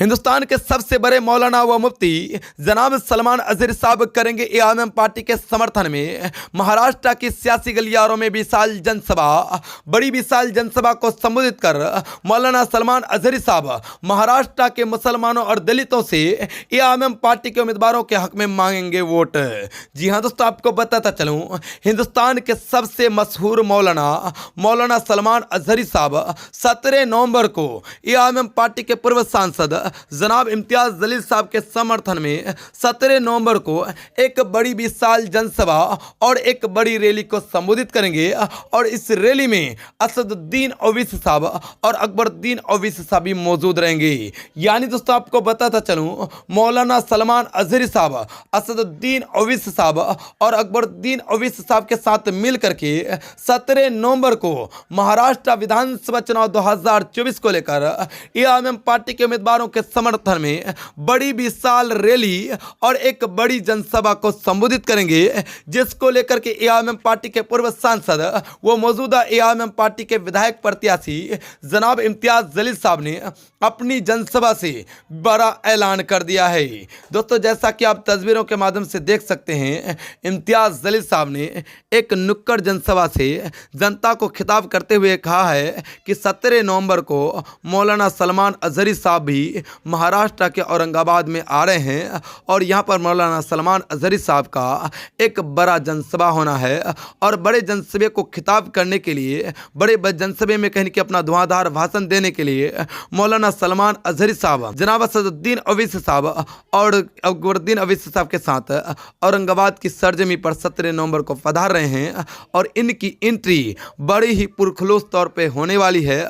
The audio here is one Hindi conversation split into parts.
हिंदुस्तान के सबसे बड़े मौलाना व मुफ्ती जनाब सलमान अजहरी साहब करेंगे एआईएम पार्टी के समर्थन में महाराष्ट्र की सियासी गलियारों में विशाल जनसभा। बड़ी विशाल जनसभा को संबोधित कर मौलाना सलमान अजहरी साहब महाराष्ट्र के मुसलमानों और दलितों से एआईएम पार्टी के उम्मीदवारों के हक में मांगेंगे वोट। जी हाँ दोस्तों, आपको बताता चलूं, हिंदुस्तान के सबसे मशहूर मौलाना सलमान अजहरी साहब 17 नवंबर को एआईएम पार्टी के पूर्व सांसद जनाब इम्तियाज जलील साहब के समर्थन में 17 नवंबर को एक बड़ी विशाल जनसभा और एक बड़ी रैली को संबोधित करेंगे। और इस रैली में असदुद्दीन ओवैसी साहब और अकबरुद्दीन ओवैसी साहब भी मौजूद रहेंगे। यानी दोस्तों, आपको बताता चलूं, मौलाना सलमान अजहरी साहब असदुद्दीन ओवैसी साहब और अकबरुद्दीन ओवैसी साहब के साथ मिलकर के 17 नवंबर को महाराष्ट्र विधानसभा चुनाव 2024 को लेकर एआईएम पार्टी के उम्मीदवारों के समर्थन में बड़ी विशाल रैली और एक बड़ी जनसभा को संबोधित करेंगे, जिसको लेकर के एआईएम पार्टी के पूर्व सांसद वो मौजूदा एआईएम पार्टी के विधायक प्रत्याशी जनाब इम्तियाज जलील साहब ने अपनी जनसभा से बड़ा ऐलान कर दिया है। दोस्तों, जैसा कि आप तस्वीरों के माध्यम से देख सकते हैं, इम्तियाज जलील साहब ने एक नुक्कड़ जनसभा से जनता को खिताब करते हुए कहा है कि 17 नवंबर को मौलाना सलमान अजहरी साहब भी महाराष्ट्र के औरंगाबाद में आ रहे हैं और यहाँ पर मौलाना सलमान अजहरी साहब का एक बड़ा जनसभा होना है। और बड़े जनसभा को खिताब करने के लिए, बड़े जनसभा में कहीं कि अपना धुआंधार भाषण देने के लिए मौलाना सलमान अजहरी साहब जनाब असदुद्दीन ओवैसी साहब और अकबरुद्दीन ओवैसी साहब के साथ औरंगाबाद की सरजमी पर 17 नवंबर को पधार रहे हैं। और इनकी एंट्री बड़ी ही पुरखलूस तौर पे होने वाली है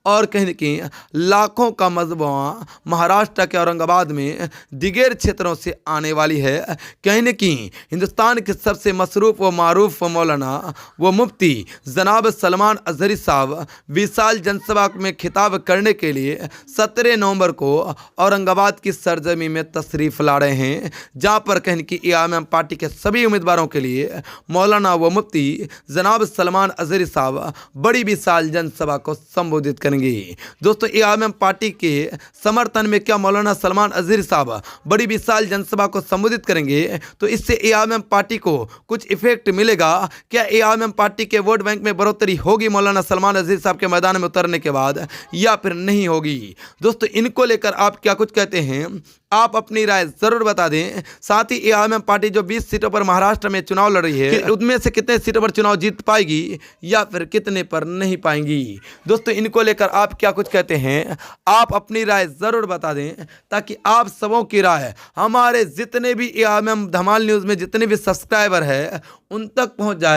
और कहीं कि लाखों का मजबूआ महाराष्ट्र के औरंगाबाद में दिगेर क्षेत्रों से आने वाली है। कहीं न कहीं हिंदुस्तान के सबसे मसरूफ व मारूफ मौलाना व मुफ्ती जनाब सलमान अजहरी साहब विशाल जनसभा में खिताब करने के लिए 17 नवंबर को औरंगाबाद की सरजमी में तशरीफ ला रहे हैं, जहां पर कहीं कि एआईएम पार्टी के सभी उम्मीदवारों के लिए मौलाना व मुफ्ती जनाब सलमान अजहरी साहब बड़ी विशाल जनसभा को संबोधित करेंगे। दोस्तों, एआईएम पार्टी के समर्थन में क्या मौलाना सलमान अजहरी साहब बड़ी विशाल जनसभा को संबोधित करेंगे, तो इससे एआईएम पार्टी को कुछ इफेक्ट मिलेगा क्या? एआईएम पार्टी के वोट बैंक में बढ़ोतरी होगी मौलाना सलमान अजहरी साहब के मैदान में उतरने के बाद, या फिर नहीं होगी? दोस्तों, इनको लेकर आप क्या कुछ कहते हैं, आप अपनी राय जरूर बता दें। साथ ही एआईएम पार्टी जो 20 सीटों पर महाराष्ट्र में चुनाव लड़ रही है, उनमें से कितने सीटों पर चुनाव जीत पाएगी या फिर कितने पर नहीं पाएंगी? दोस्तों, इनको लेकर आप क्या कुछ कहते हैं, आप अपनी राय जरूर बता दें, ताकि आप सबों की राय हमारे जितने भी एआईएम धमाल न्यूज़ में जितने भी सब्सक्राइबर है उन तक पहुंच जाए।